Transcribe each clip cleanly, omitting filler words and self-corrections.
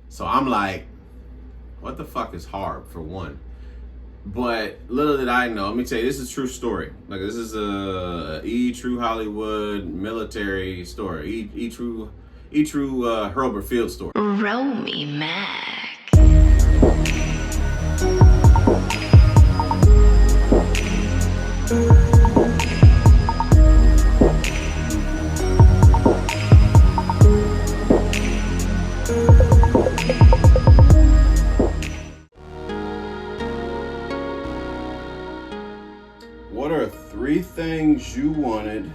So I'm like, what the fuck is hard, for one? But little did I know, let me tell you, this is a true story. Like, this is a True Hollywood military story. True Herbert Field story. Roll me, Mac. What are 3 things you wanted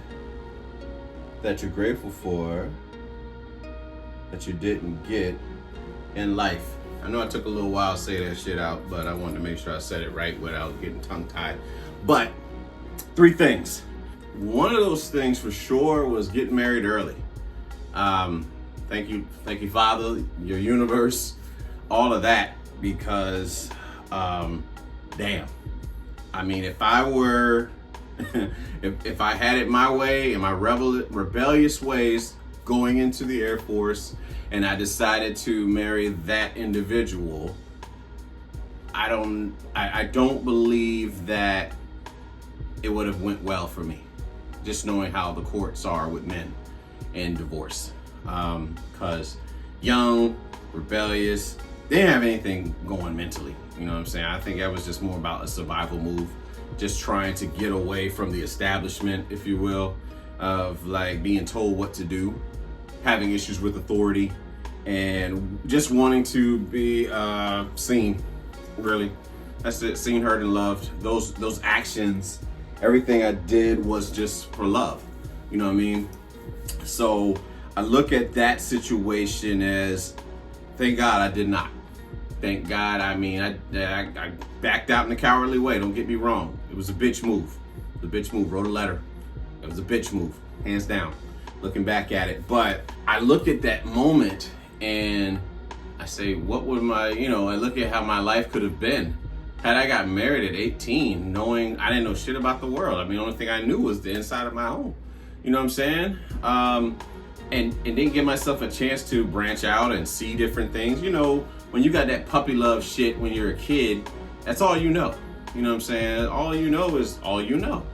that you're grateful for that you didn't get in life? I know I took a little while to say that shit out, but I wanted to make sure I said it right without getting tongue-tied. But 3 things. One of those things for sure was getting married early. Thank you, Father, your universe, all of that, because damn. I mean, if I were, if I had it my way, in my rebellious ways, going into the Air Force, and I decided to marry that individual, I don't believe that it would have went well for me. Just knowing how the courts are with men in divorce, because young, rebellious, they didn't have anything going mentally. You know what I'm saying? I think that was just more about a survival move, just trying to get away from the establishment, if you will, of like being told what to do, having issues with authority, and just wanting to be seen, really. That's it, seen, heard, and loved. Those actions, everything I did was just for love. You know what I mean? So I look at that situation as, thank God I did not. Thank God. I mean, I backed out in a cowardly way. Don't get me wrong. It was a bitch move. The bitch move. Wrote a letter. It was a bitch move, hands down. Looking back at it, but I look at that moment and I say, what would my, I look at how my life could have been had I got married at 18, knowing I didn't know shit about the world. I mean, the only thing I knew was the inside of my home. You know what I'm saying? And didn't give myself a chance to branch out and see different things. When you got that puppy love shit when you're a kid, that's all you know. You know what I'm saying? All you know is all you know.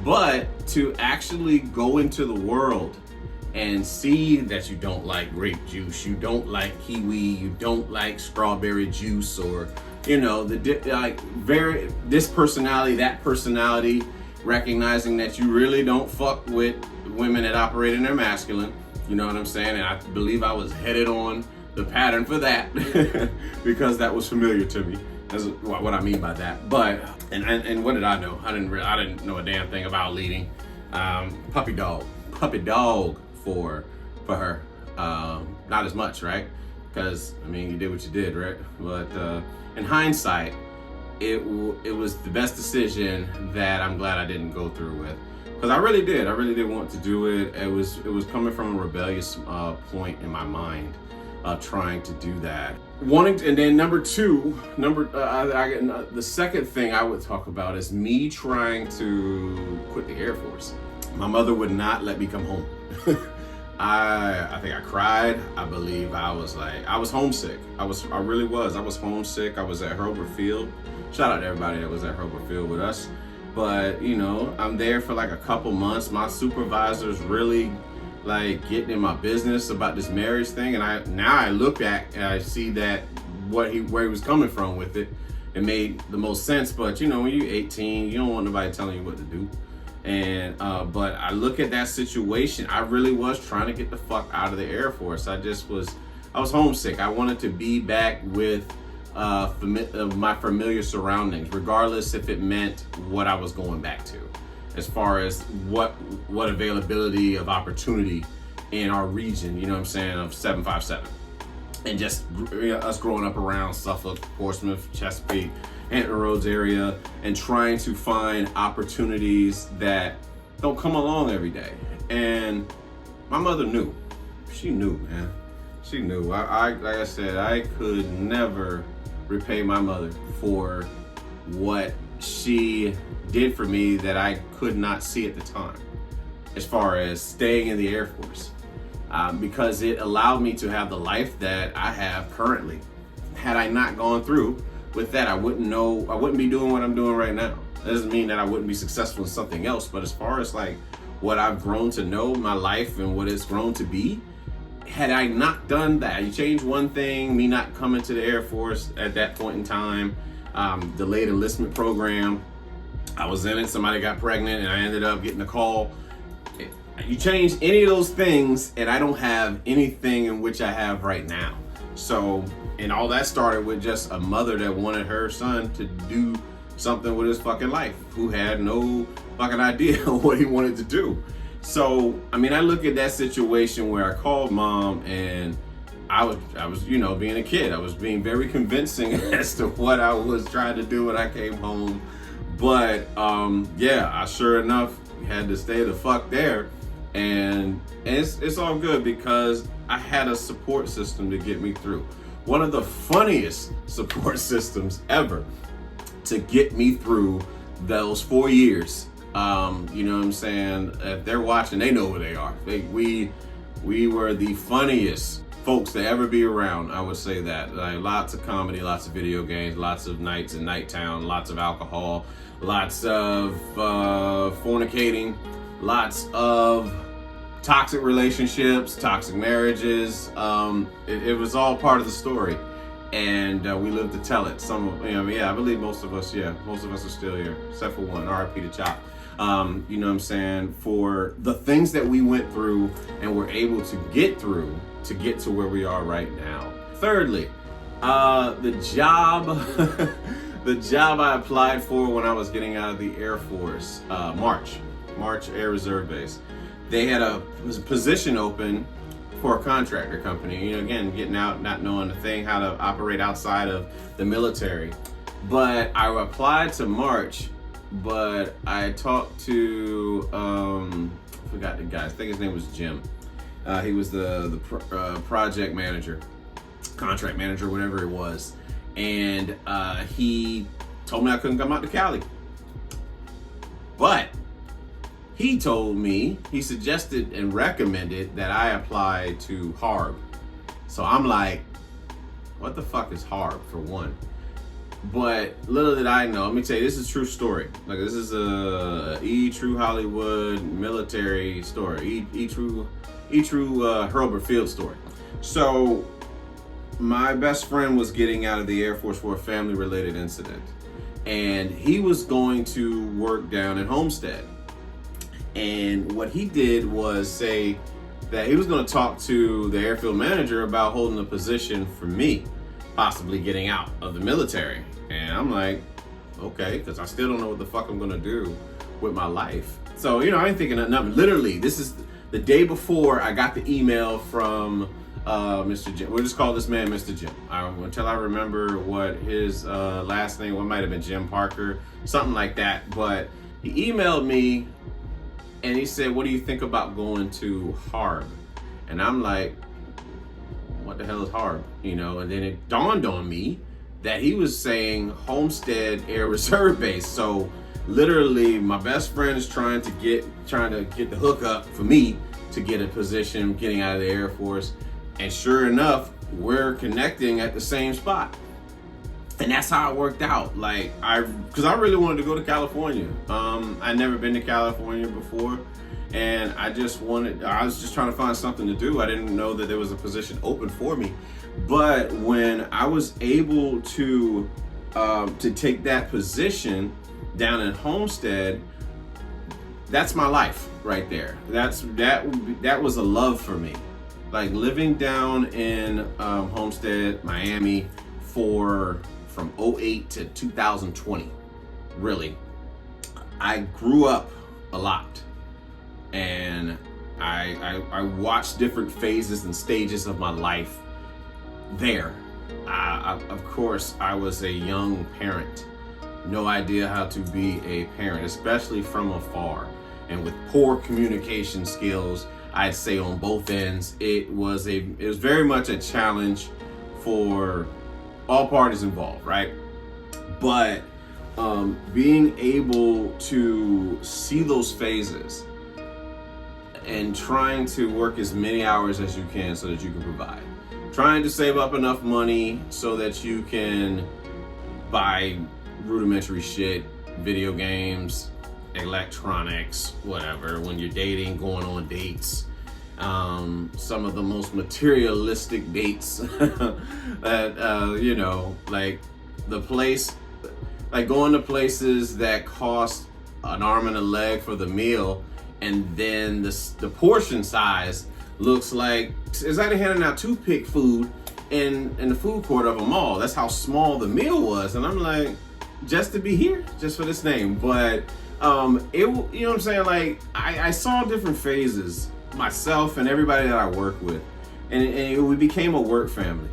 But to actually go into the world and see that you don't like grape juice, you don't like kiwi, you don't like strawberry juice, or this personality, that personality, recognizing that you really don't fuck with women that operate in their masculine. You know what I'm saying? And I believe I was headed on the pattern for that because that was familiar to me. That's what I mean by that. But and what did I know? I didn't know a damn thing about leading. Puppy dog for her. Not as much, right? Because you did what you did, right? But in hindsight, it was the best decision that I'm glad I didn't go through with. Because I really did want to do it. It was coming from a rebellious point in my mind, trying to do that. And then number two, the second thing I would talk about is me trying to quit the Air Force. My mother would not let me come home. I think I cried. I believe I was homesick. I really was. I was homesick. I was at Hurlburt Field. Shout out to everybody that was at Hurlburt Field with us. But, you know, I'm there for like a couple months. My supervisor's really like getting in my business about this marriage thing. And I look at and I see that where he was coming from with it. It made the most sense. But, you know, when you're 18, you don't want nobody telling you what to do. And but I look at that situation. I really was trying to get the fuck out of the Air Force. I was homesick. I wanted to be back with my familiar surroundings, regardless if it meant what I was going back to, as far as what availability of opportunity in our region, you know what I'm saying, of 757. And just us growing up around Suffolk, Portsmouth, Chesapeake, Hampton Roads area, and trying to find opportunities that don't come along every day. And my mother knew. She knew, man. She knew. Like I said, I could never repay my mother for what she did for me that I could not see at the time, as far as staying in the Air Force. Because it allowed me to have the life that I have currently. Had I not gone through with that, I wouldn't be doing what I'm doing right now. That doesn't mean that I wouldn't be successful in something else, but as far as like what I've grown to know, my life and what it's grown to be, had I not done that, you change one thing, me not coming to the Air Force at that point in time, delayed enlistment program, I was in it, somebody got pregnant and I ended up getting a call. You change any of those things and I don't have anything in which I have right now. So, and all that started with just a mother that wanted her son to do something with his fucking life, who had no fucking idea what he wanted to do. So, I mean, I look at that situation where I called mom and I was, you know, being a kid, I was being very convincing as to what I was trying to do when I came home. But, yeah, I sure enough had to stay the fuck there. And it's all good because I had a support system to get me through. One of the funniest support systems ever to get me through those 4 years. You know what I'm saying? If they're watching, they know who they are. We were the funniest folks to ever be around. I would say that. Like, lots of comedy, lots of video games, lots of nights in Nighttown, lots of alcohol, lots of fornicating, lots of toxic relationships, toxic marriages. It was all part of the story. And we lived to tell it. I believe most of us are still here, except for one, RIP to Chop. You know what I'm saying? For the things that we went through and were able to get through to get to where we are right now. Thirdly, the job, the job I applied for when I was getting out of the Air Force, March Air Reserve Base. They had a position open for a contractor company. You know, again, getting out, not knowing a thing how to operate outside of the military. But I applied to March, but I talked to, I forgot the guy, I think his name was Jim. He was the project manager, contract manager, whatever it was. And he told me I couldn't come out to Cali. But he told me, he suggested and recommended that I apply to HARB. So I'm like, what the fuck is HARB, for one? But little did I know, let me tell you, this is a true story. Like, this is a True Hollywood military story, True Hurlburt Field story. So my best friend was getting out of the Air Force for a family-related incident. And he was going to work down at Homestead. And what he did was say that he was going to talk to the airfield manager about holding a position for me, possibly getting out of the military. And I'm like, okay, because I still don't know what the fuck I'm going to do with my life. So, you know, I ain't thinking of nothing. Literally, this is the day before I got the email from Mr. Jim. We'll just call this man Mr. Jim until I remember what his last name was. Might have been Jim Parker, something like that. But he emailed me And he said, what do you think about going to Harb? And I'm like, what the hell is Harb? You know, and then it dawned on me that he was saying Homestead Air Reserve Base. So literally my best friend is trying to get the hookup for me to get a position getting out of the Air Force. And sure enough, we're connecting at the same spot. And that's how it worked out. Like, because I really wanted to go to California. I'd never been to California before. And I was just trying to find something to do. I didn't know that there was a position open for me. But when I was able to take that position down in Homestead, that's my life right there. That was a love for me. Like living down in Homestead, Miami from 08 to 2020, really. I grew up a lot, and I watched different phases and stages of my life there. Of course, I was a young parent, no idea how to be a parent, especially from afar, and with poor communication skills. I'd say on both ends, it was very much a challenge for all parties involved, right? But being able to see those phases and trying to work as many hours as you can so that you can provide, trying to save up enough money so that you can buy rudimentary shit, video games, electronics, whatever, when you're dating, going on dates, some of the most materialistic dates that you know, like going to places that cost an arm and a leg for the meal, and then the portion size looks like it's like they're handing out toothpick food in the food court of a mall. That's how small the meal was. And I'm like, just to be here, just for this name. But you know what I'm saying? Like I saw different phases, myself and everybody that I work with, and we became a work family.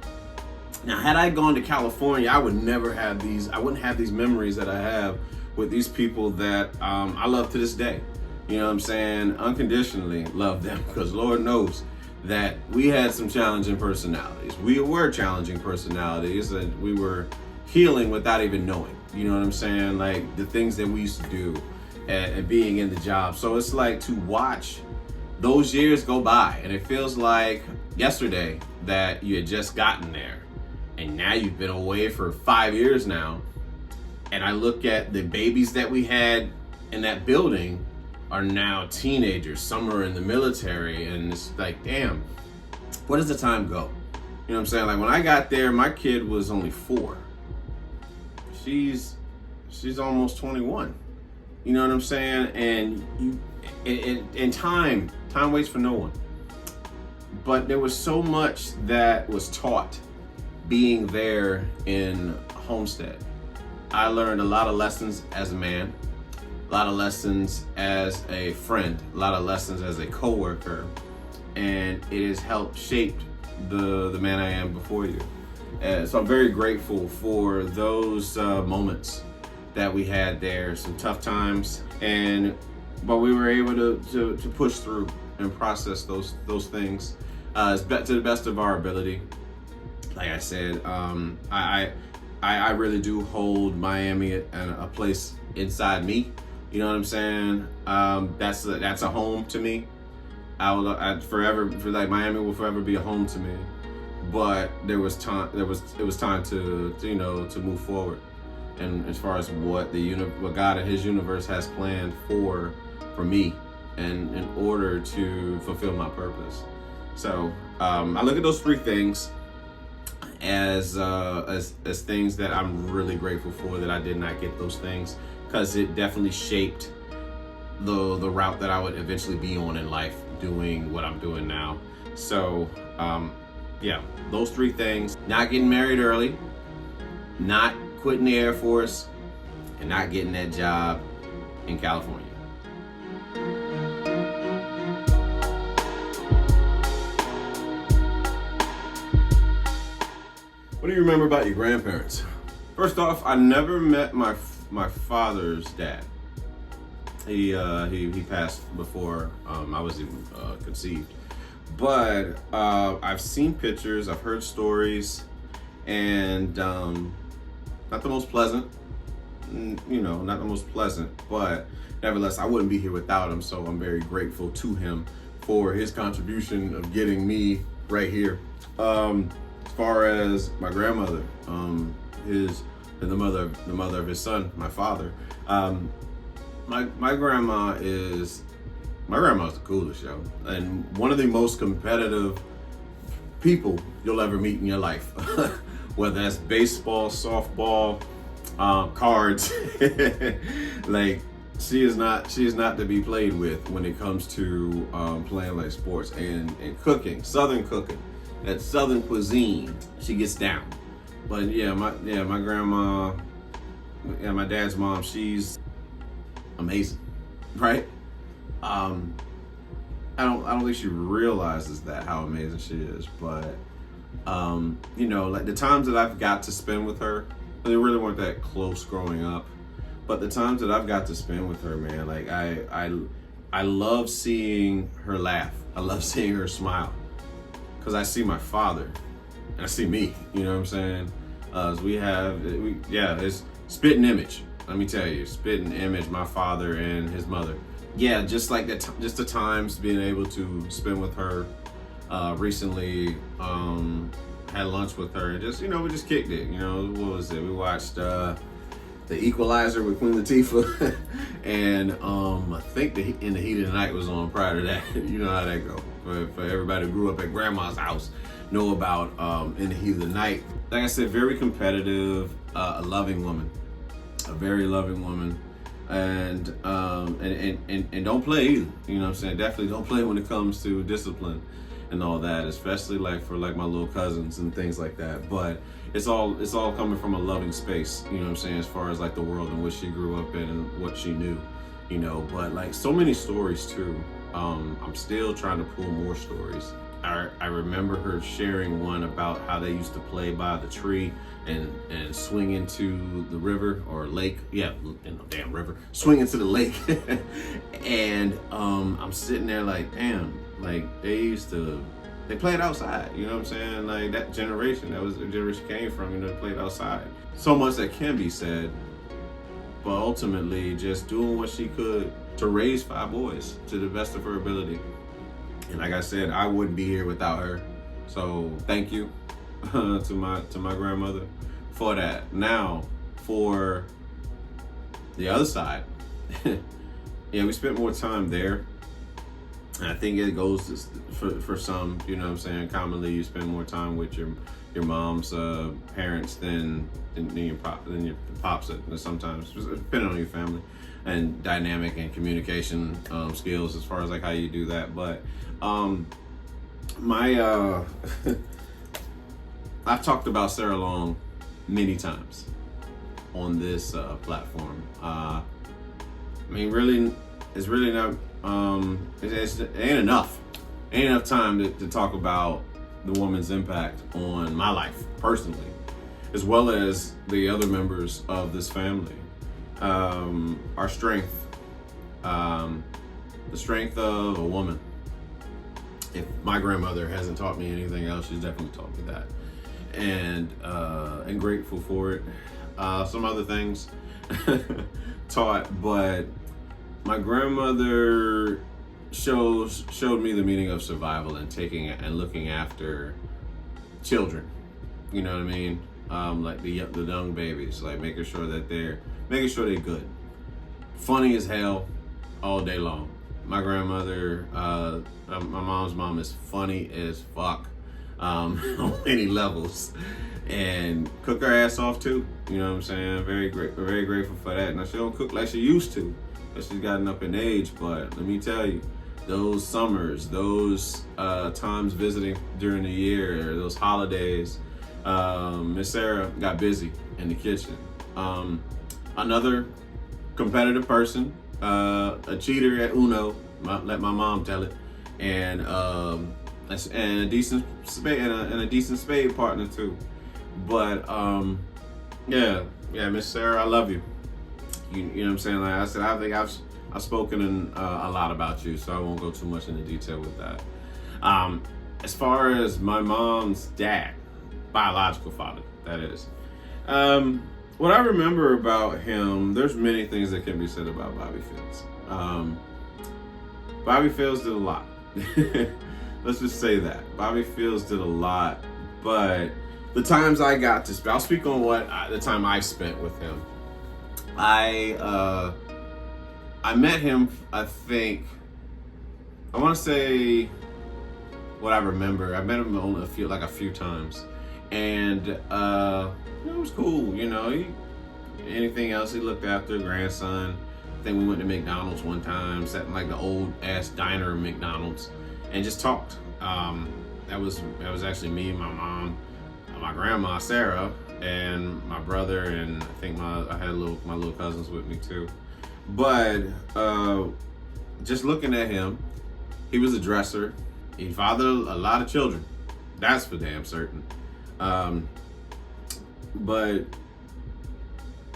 Now, had I gone to California, I wouldn't have these memories that I have with these people that I love to this day. You know what I'm saying? Unconditionally love them, because Lord knows that we had some challenging personalities. We were challenging personalities that we were healing without even knowing. You know what I'm saying? Like the things that we used to do and being in the job. So it's like to watch those years go by, and it feels like yesterday that you had just gotten there, and now you've been away for 5 years now. And I look at the babies that we had in that building are now teenagers. Some are in the military, and it's like, damn, where does the time go? You know what I'm saying? Like when I got there, my kid was only 4. She's almost 21. You know what I'm saying? And time waits for no one. But there was so much that was taught being there in Homestead. I learned a lot of lessons as a man, a lot of lessons as a friend, a lot of lessons as a coworker, and it has helped shape the man I am before you. So I'm very grateful for those moments that we had there, some tough times, but we were able to push through and process those things to the best of our ability. Like I said, I really do hold Miami a place inside me. You know what I'm saying? That's a home to me. Miami will forever be a home to me. But it was time to move forward. And as far as what God and His universe has planned for me, and in order to fulfill my purpose. So I look at those 3 things as things that I'm really grateful for, that I did not get those things, because it definitely shaped the route that I would eventually be on in life, doing what I'm doing now. So yeah, those 3 things: not getting married early, not quitting the Air Force, and not getting that job in California. What do you remember about your grandparents? First off, I never met my father's dad. He passed before I was even conceived. But I've seen pictures, I've heard stories, and not the most pleasant. Not the most pleasant, but nevertheless, I wouldn't be here without him. So I'm very grateful to him for his contribution of getting me right here. As far as my grandmother, the mother of his son, my father. My grandma's the coolest, yo, and one of the most competitive people you'll ever meet in your life. Whether that's baseball, softball, cards, like she is not to be played with when it comes to playing like sports and cooking, Southern cooking, that Southern cuisine. She gets down. But my grandma, my dad's mom, she's amazing, right? I don't think she realizes that how amazing she is, but like the times that I've got to spend with her, they really weren't that close growing up, but the times that I've got to spend with her, man, like I love seeing her laugh. I love seeing her smile, because I see my father and I see me. You know what I'm saying? It's spitting image. Let me tell you, spitting image. My father and his mother. Yeah, just like that. Just the times being able to spend with her. Recently, had lunch with her. And just we just kicked it. What was it? We watched The Equalizer with Queen Latifah, and I think In the Heat of the Night was on prior to that. You know how that go. For everybody who grew up at grandma's house, know about In the Heat of the Night. Like I said, very competitive, a loving woman, a very loving woman, and don't play either. You know what I'm saying? Definitely don't play when it comes to discipline and all that, especially for my little cousins and things like that. But it's all coming from a loving space. You know what I'm saying? As far as the world in which she grew up in and what she knew. But so many stories too. I'm still trying to pull more stories. I remember her sharing one about how they used to play by the tree and swing into the river or lake. Yeah, in the damn river. Swing into the lake. And I'm sitting there damn, they played outside. You know what I'm saying? That generation, that was the generation came from, they played outside. So much that can be said, but ultimately just doing what she could to raise 5 boys to the best of her ability. And like I said, I wouldn't be here without her. So thank you to my grandmother for that. Now, for the other side, yeah, we spent more time there. And I think it goes for some, you know what I'm saying? Commonly, you spend more time with your mom's parents than your pops. Sometimes, depending on your family and dynamic and communication skills as far as how you do that. But I've talked about Sarah Long many times on this platform. Really, it's really not. It ain't enough. Ain't enough time to talk about the woman's impact on my life personally, as well as the other members of this family. Our strength, the strength of a woman. If my grandmother hasn't taught me anything else, she's definitely taught me that, and grateful for it. Some other things taught, but my grandmother showed me the meaning of survival and taking and looking after children. You know what I mean? The young babies, making sure they're good. Funny as hell, all day long. My grandmother, my mom's mom, is funny as fuck on many levels, and cook her ass off too. You know what I'm saying? Very grateful for that. Now she don't cook like she used to, because she's gotten up in age. But let me tell you, those summers, those times visiting during the year, those holidays, Miss Sarah got busy in the kitchen. Another competitive person, a cheater at Uno, let my mom tell it, and a decent spade partner too. But Miss Sarah, I love you. You know what I'm saying? Like I said, I think I've spoken a lot about you, so I won't go too much into detail with that. As far as my mom's dad, biological father, that is. What I remember about him, there's many things that can be said about Bobby Fields. Bobby Fields did a lot. Let's just say that. Bobby Fields did a lot, but the times I got to spend, I'll speak on the time I spent with him. I met him, I think, I want to say what I remember. I met him only a few times. And it was cool, you know. Anything else, he looked after grandson. I think we went to McDonald's one time, sat in like the old ass diner of McDonald's, and just talked. That was actually me, my mom, my grandma Sarah, and my brother, and I think I had my little cousins with me too. But just looking at him, he was a dresser. He fathered a lot of children. That's for damn certain. But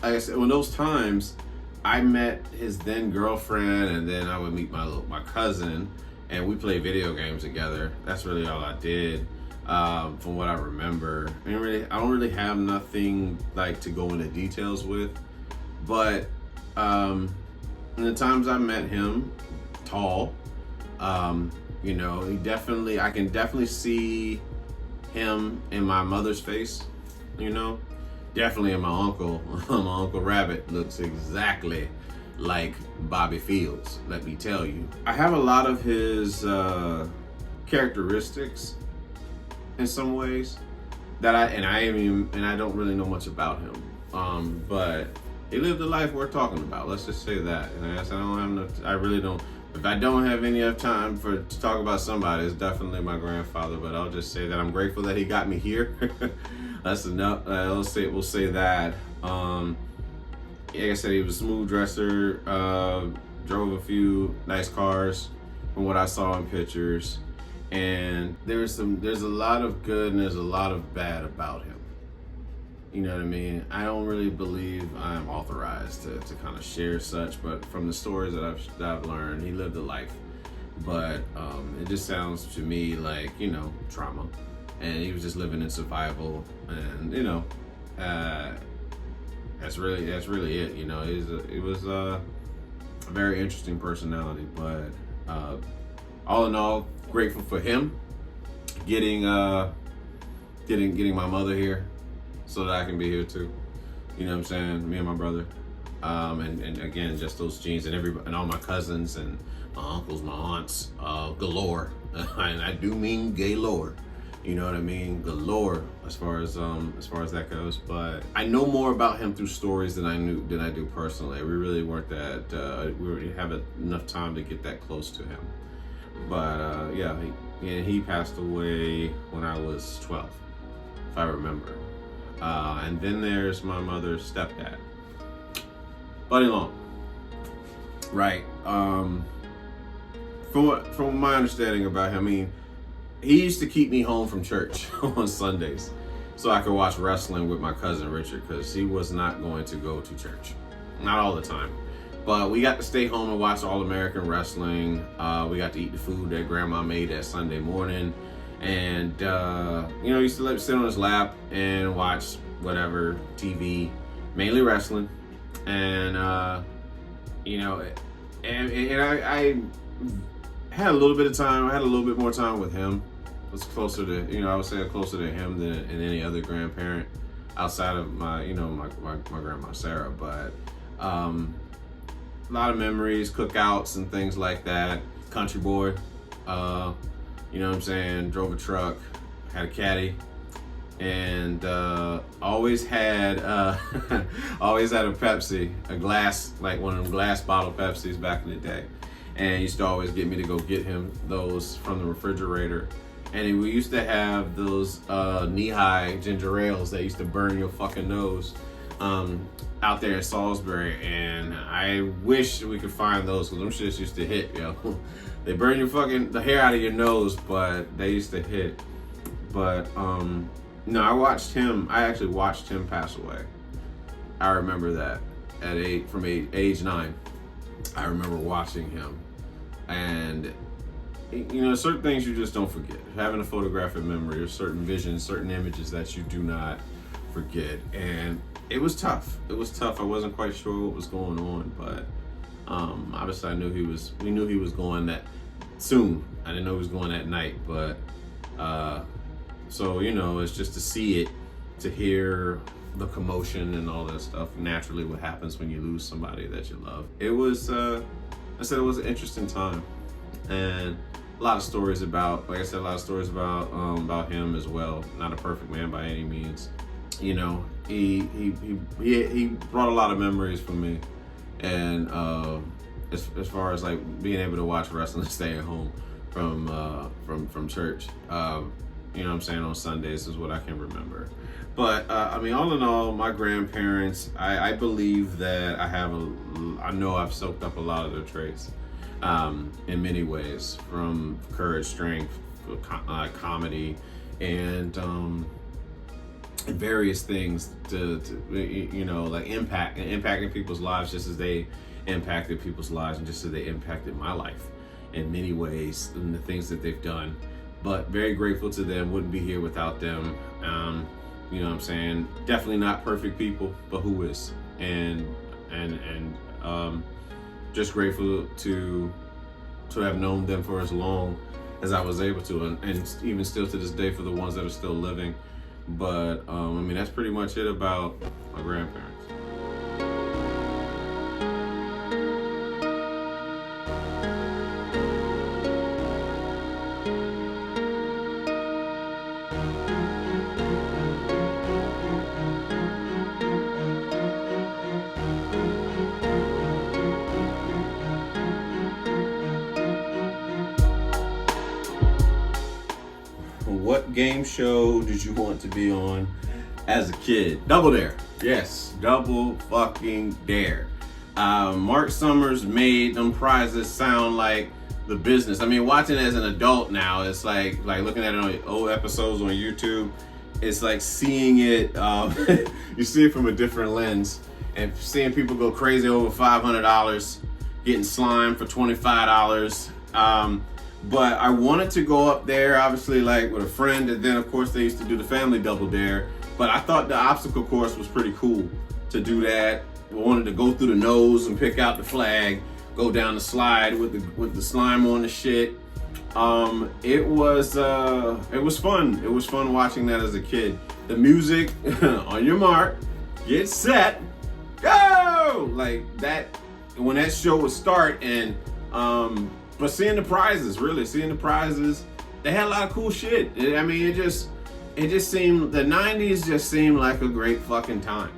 like I said, when those times I met his then girlfriend, and then I would meet my cousin, and we played video games together. That's really all I did, from what I remember. I don't really have nothing like to go into details with, but in the times I met him, tall, you know, I can definitely see him in my mother's face, you know. Definitely in my uncle. My Uncle Rabbit looks exactly like Bobby Fields, let me tell you. I have a lot of his characteristics in some ways that I don't really know much about him. But he lived a life worth talking about. Let's just say that. And I really don't. If I don't have any time to talk about somebody, it's definitely my grandfather. But I'll just say that I'm grateful that he got me here. That's enough. We'll say that. Like I said, he was a smooth dresser. Drove a few nice cars, from what I saw in pictures. And there's a lot of good and there's a lot of bad about him. You know what I mean? I don't really believe I'm authorized to kind of share such, but from the stories that I've learned, he lived a life. But it just sounds to me like, you know, trauma. And he was just living in survival, and you know, that's really it. You know, it was a very interesting personality. But all in all, grateful for him getting my mother here, so that I can be here too. You know what I'm saying? Me and my brother, and again, just those genes and all my cousins and my uncles, my aunts, galore, and I do mean gaylord. You know what I mean? Galore as far as that goes. But I know more about him through stories than I do personally. We really weren't that we didn't have enough time to get that close to him. But he passed away when I was 12, if I remember. And then there's my mother's stepdad, Buddy Long. Right. From my understanding about him, I mean, he used to keep me home from church on Sundays so I could watch wrestling with my cousin Richard, because he was not going to go to church. Not all the time. But we got to stay home and watch All-American Wrestling. We got to eat the food that Grandma made that Sunday morning. And, you know, he used to let me sit on his lap and watch whatever TV, mainly wrestling. And, you know, and I had a little bit of time. I had a little bit more time with him. It was closer to, you know, I would say closer to him than any other grandparent outside of my grandma Sarah. But a lot of memories, cookouts and things like that. Country boy, you know what I'm saying? Drove a truck, had a caddy, and always had a Pepsi, a glass, like one of them glass bottle Pepsis back in the day. And he used to always get me to go get him those from the refrigerator. And we used to have those knee-high ginger ales that used to burn your fucking nose out there in Salisbury. And I wish we could find those, because them shits used to hit, yo. They burn the hair out of your nose, but they used to hit. But no, I actually watched him pass away. I remember that from age 9. I remember watching him, and you know, certain things you just don't forget. Having a photographic memory, or certain visions, certain images that you do not forget. And it was tough. It was tough. I wasn't quite sure what was going on, but obviously we knew he was going that soon. I didn't know he was going that night, but so, you know, it's just to see it, to hear the commotion and all that stuff, naturally what happens when you lose somebody that you love. It was, I said it was an interesting time. And a lot of stories about, like I said, a lot of stories about him as well. Not a perfect man by any means. You know, he brought a lot of memories for me. And as far as like being able to watch wrestling and stay at home from church, you know what I'm saying, on Sundays is what I can remember. But I mean, all in all, my grandparents, I believe that I know I've soaked up a lot of their traits in many ways, from courage, strength, comedy, and various things to you know, like impacting people's lives just as they impacted people's lives, and just as they impacted my life in many ways, and the things that they've done. But very grateful to them. Wouldn't be here without them. You know what I'm saying? Definitely not perfect people, but who is? And just grateful to have known them for as long as I was able to, and even still to this day for the ones that are still living. But I mean, that's pretty much it about my grandparents. What game show did you want to be on as a kid? Double Dare. Yes, Double fucking Dare. Mark Summers made them prizes sound like the business. I mean, watching it as an adult now, it's like looking at it on old episodes on YouTube. It's like seeing it, you see it from a different lens, and seeing people go crazy over $500, getting slime for $25. But I wanted to go up there, obviously, like with a friend, and then of course they used to do the family Double Dare. But I thought the obstacle course was pretty cool to do that. I wanted to go through the nose and pick out the flag, go down the slide with the slime on the shit. It was fun. It was fun watching that as a kid. The music, on your mark, get set, go! Like that, when that show would start, and but seeing the prizes, they had a lot of cool shit. I mean, it just seemed, the 90s just seemed like a great fucking time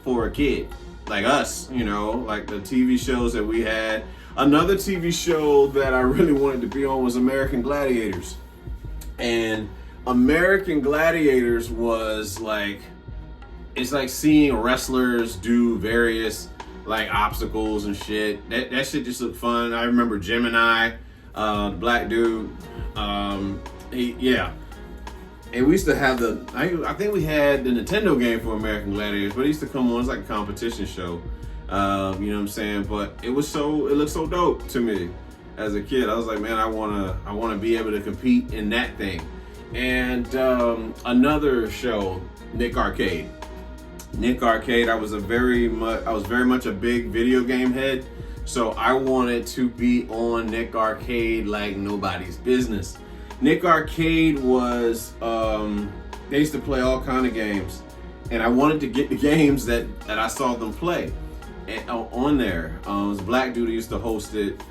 for a kid like us, you know, like the TV shows that we had. Another TV show that I really wanted to be on was American Gladiators. And American Gladiators was like, it's like seeing wrestlers do various like obstacles and shit. That shit just looked fun. I remember Gemini, the black dude. Yeah. And we used to have I think we had the Nintendo game for American Gladiators, but it used to come on, it's like a competition show. You know what I'm saying? But it looked so dope to me as a kid. I was like, man, I wanna be able to compete in that thing. And another show, Nick Arcade. I was very much a big video game head, so I wanted to be on Nick Arcade like nobody's business. Nick Arcade was, they used to play all kind of games, and I wanted to get the games that I saw them play on there. It was a black dude who used to host it,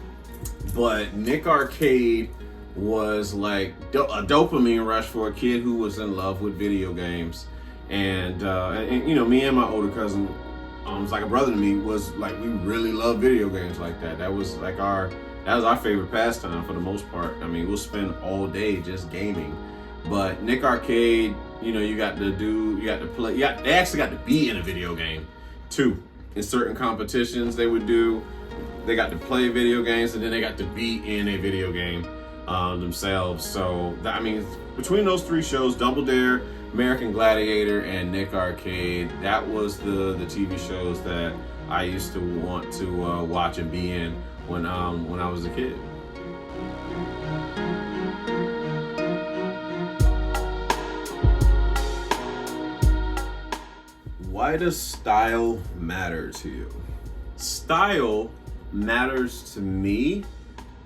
but Nick Arcade was like a dopamine rush for a kid who was in love with video games. And you know, me and my older cousin, was like a brother to me, was like, we really love video games like that. That was our favorite pastime for the most part. I mean, we'll spend all day just gaming. But Nick Arcade, you know, they actually got to be in a video game too. In certain competitions they would do, they got to play video games, and then they got to be in a video game themselves. So, I mean, between those three shows, Double Dare, American Gladiator and Nick Arcade. That was the TV shows that I used to want to watch and be in when I was a kid. Why does style matter to you? Style matters to me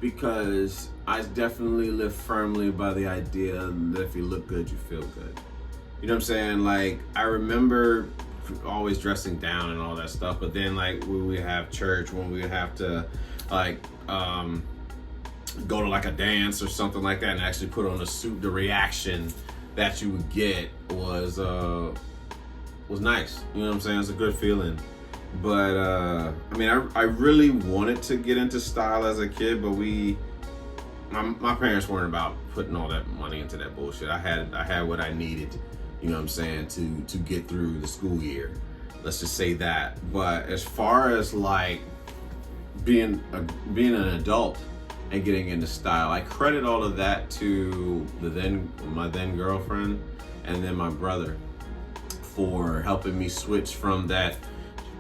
because I definitely live firmly by the idea that if you look good, you feel good. You know what I'm saying? Like, I remember always dressing down and all that stuff, but then like when we have church, when we have to like go to like a dance or something like that and actually put on a suit, the reaction that you would get was nice. You know what I'm saying? It's a good feeling. But I mean, I really wanted to get into style as a kid, but my parents weren't about putting all that money into that bullshit. I had what I needed, you know what I'm saying, to get through the school year. Let's just say that. But as far as like being an adult and getting into style, I credit all of that to my then girlfriend and then my brother for helping me switch from that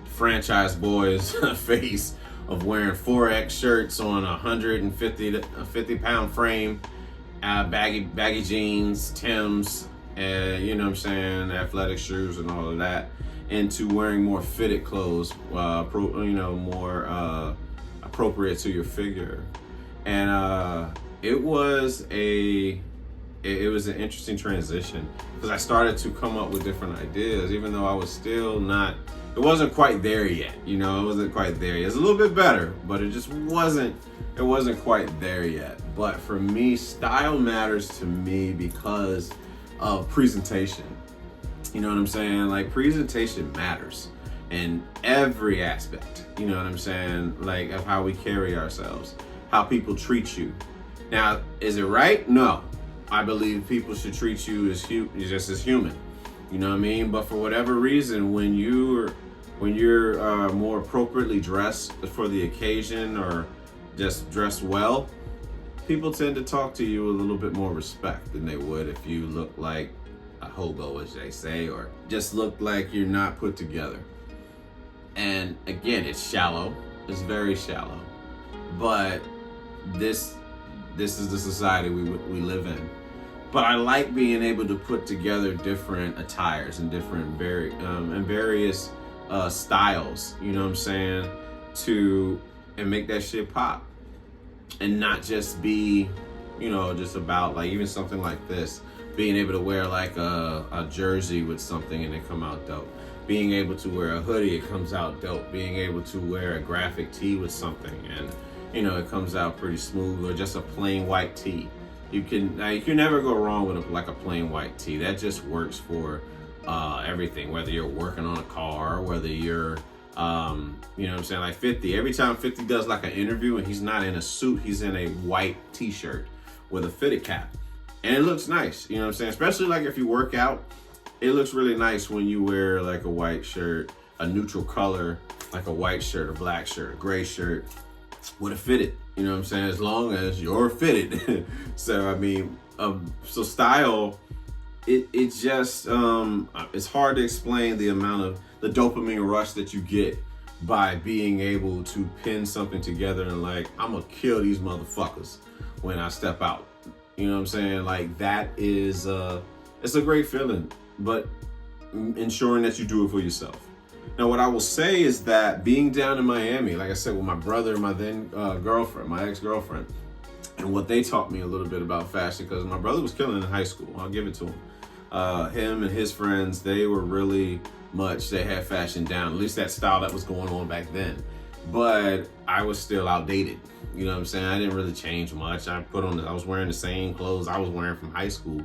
franchise boys face of wearing 4X shirts on a 50-pound frame, baggy jeans, Timbs, you know what I'm saying, athletic shoes and all of that, into wearing more fitted clothes, more appropriate to your figure. And it was an interesting transition because I started to come up with different ideas, even though I was still not. It wasn't quite there yet, you know. It wasn't quite there yet. It's a little bit better, but it just wasn't. It wasn't quite there yet. But for me, style matters to me because of presentation. You know what I'm saying? Like, presentation matters in every aspect. You know what I'm saying? Like, of how we carry ourselves, how people treat you. Now, is it right? No. I believe people should treat you as just as human. You know what I mean? But for whatever reason, when you're more appropriately dressed for the occasion or just dressed well, people tend to talk to you with a little bit more respect than they would if you look like a hobo, as they say, or just look like you're not put together. And again, it's shallow. It's very shallow. But this is the society we live in. But I like being able to put together different attires and different various styles, you know what I'm saying, and make that shit pop. And not just be, you know, just about like even something like this, being able to wear like a jersey with something and it come out dope. Being able to wear a hoodie, it comes out dope. Being able to wear a graphic tee with something and, you know, it comes out pretty smooth, or just a plain white tee. You can never go wrong with a plain white tee. That just works for everything, whether you're working on a car, whether you're, you know what I'm saying, like 50. Every time 50 does like an interview and he's not in a suit, he's in a white t-shirt with a fitted cap. And it looks nice, you know what I'm saying? Especially like if you work out, it looks really nice when you wear like a white shirt, a neutral color, like a white shirt, a black shirt, a gray shirt with a fitted. You know what I'm saying? As long as you're fitted. So, I mean, so style, it's just, it's hard to explain the amount of the dopamine rush that you get by being able to pin something together and like, I'm gonna kill these motherfuckers when I step out. You know what I'm saying? Like, that is, it's a great feeling, but ensuring that you do it for yourself. Now, what I will say is that being down in Miami, like I said, with my brother and my then girlfriend, my ex-girlfriend, and what they taught me a little bit about fashion, because my brother was killing in high school. I'll give it to him. Him and his friends, they were really much, they had fashion down, at least that style that was going on back then. But I was still outdated. You know what I'm saying? I didn't really change much. I was wearing the same clothes I was wearing from high school.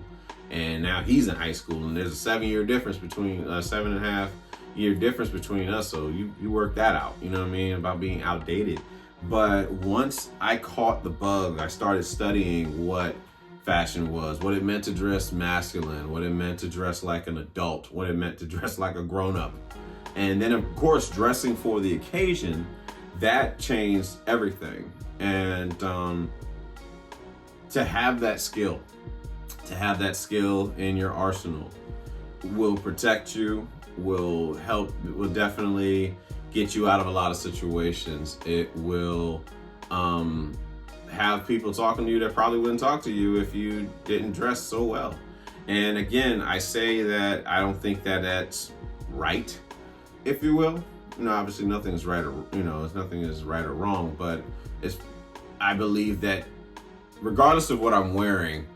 And now he's in high school, and there's a 7-year difference between, 7.5-year difference between us. So you work that out, you know what I mean, about being outdated. But once I caught the bug, I started studying what fashion was, what it meant to dress masculine, what it meant to dress like an adult, what it meant to dress like a grown-up. And then, of course, dressing for the occasion, that changed everything. And to have that skill in your arsenal, will protect you, will help, will definitely get you out of a lot of situations. It will have people talking to you that probably wouldn't talk to you if you didn't dress so well. And again, I say that I don't think that that's right, if you will. Obviously nothing is right or, nothing is right or wrong, but I believe that regardless of what I'm wearing,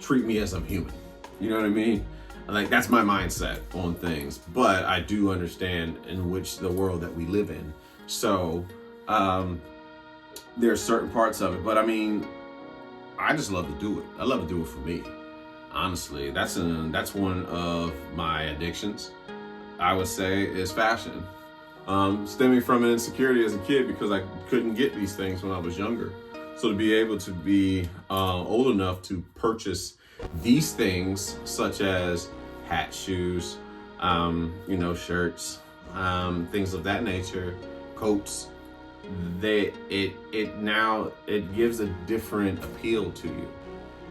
treat me as I'm human. You know what I mean? Like, that's my mindset on things, but I do understand in which the world that we live in. So, there's certain parts of it, but I mean, I just love to do it. I love to do it for me. Honestly, that's one of my addictions, I would say, is fashion. Stemming from an insecurity as a kid because I couldn't get these things when I was younger. So to be able to be old enough to purchase these things, such as hats, shoes, shirts, things of that nature, coats, it gives a different appeal to you,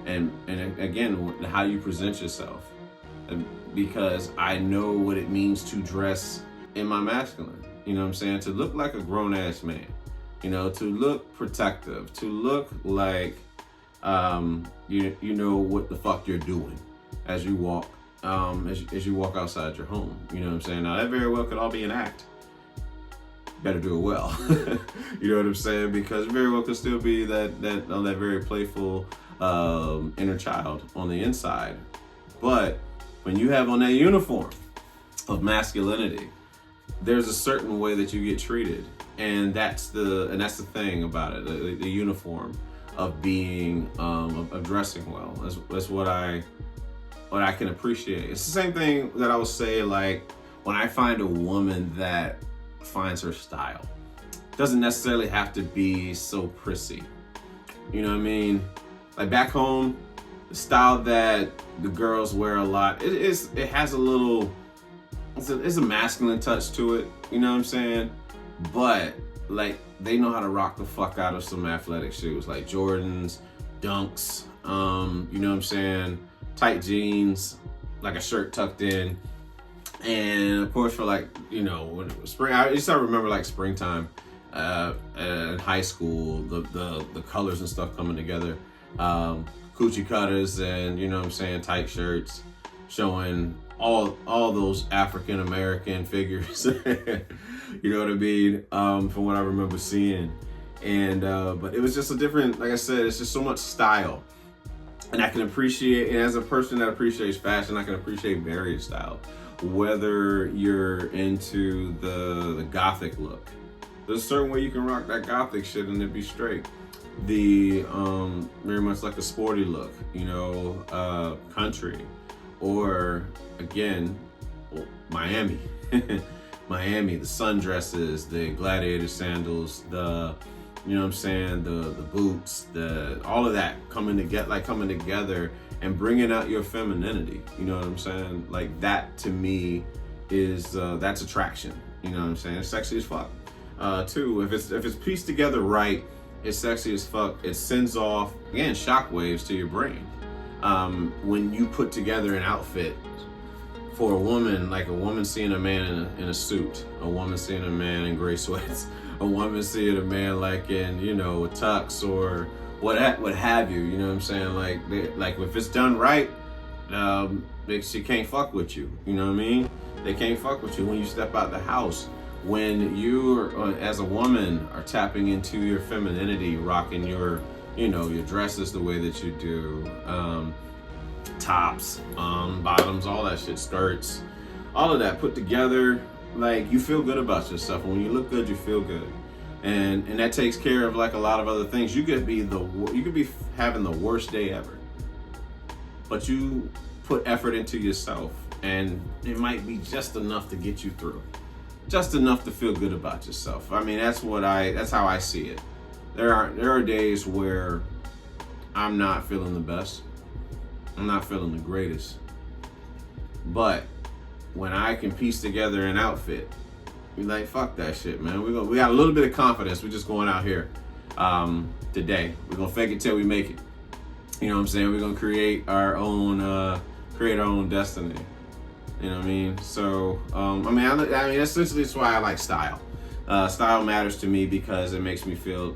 and again, how you present yourself, because I know what it means to dress in my masculine. You know what I'm saying? To look like a grown ass man. To look protective, to look like you know what the fuck you're doing as you walk, as you walk outside your home. You know what I'm saying? Now that very well could all be an act. Better do it well. You know what I'm saying? Because very well could still be that very playful inner child on the inside. But when you have on that uniform of masculinity, there's a certain way that you get treated. And that's the thing about it, the uniform of being of dressing well. That's what I can appreciate. It's the same thing that I would say, like, when I find a woman that finds her style, it doesn't necessarily have to be so prissy. You know what I mean? Like back home, the style that the girls wear a lot, it has a little, it's a masculine touch to it. You know what I'm saying? But like, they know how to rock the fuck out of some athletic shoes, like Jordans, Dunks, you know what I'm saying? Tight jeans, like a shirt tucked in. And of course, for like, spring, I used to remember like springtime in high school, the colors and stuff coming together. Coochie cutters and, you know what I'm saying, tight shirts showing all those African American figures. You know what I mean? From what I remember seeing. And but it was just a different, like I said, it's just so much style. And I can appreciate, and as a person that appreciates fashion, I can appreciate various styles. Whether you're into the gothic look, there's a certain way you can rock that gothic shit and it be straight. The very much like a sporty look, country, or again, Miami. Miami, the sundresses, the gladiator sandals, the boots, all of that coming together and bringing out your femininity. You know what I'm saying? Like, that to me is that's attraction. You know what I'm saying? It's sexy as fuck. Too, if it's pieced together right, it's sexy as fuck. It sends off, again, shockwaves to your brain. When you put together an outfit for a woman, like a woman seeing a man in a suit, a woman seeing a man in gray sweats, a woman seeing a man like in, a tux or what have you. You know what I'm saying? Like if it's done right, she can't fuck with you. You know what I mean? They can't fuck with you when you step out the house. When you, as a woman, are tapping into your femininity, rocking your dresses the way that you do, tops, bottoms, all that shit, skirts, all of that put together, like, you feel good about yourself. And when you look good, you feel good, and that takes care of like a lot of other things. You could be having the worst day ever, but you put effort into yourself, and it might be just enough to get you through. Just enough to feel good about yourself. I mean, that's how I see it. There are days where I'm not feeling the best. I'm not feeling the greatest. But when I can piece together an outfit, you're like, fuck that shit, man. We got a little bit of confidence. We're just going out here today. We're gonna fake it till we make it. You know what I'm saying? We're gonna create our own destiny. You know what I mean? So, I mean, essentially, that's why I like style. Style matters to me because it makes me feel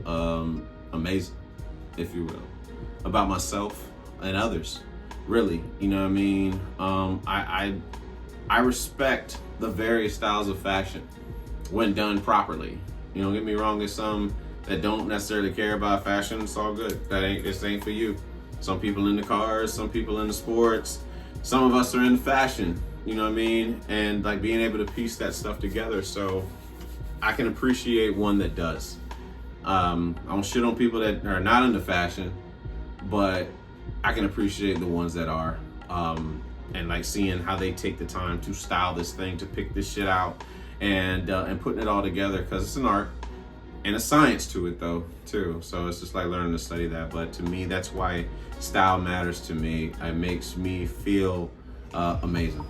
amazing, if you will, about myself and others. Really, you know what I mean? I respect the various styles of fashion when done properly. You know, don't get me wrong. There's some that don't necessarily care about fashion. It's all good. This ain't for you. Some people in the cars, some people in the sports. Some of us are in fashion. You know what I mean? And like being able to piece that stuff together. So I can appreciate one that does. I don't shit on people that are not into fashion, but I can appreciate the ones that are. And like seeing how they take the time to style this thing, to pick this shit out, and putting it all together, because it's an art and a science to it though too. So it's just like learning to study that. But to me, that's why style matters to me. It makes me feel amazing.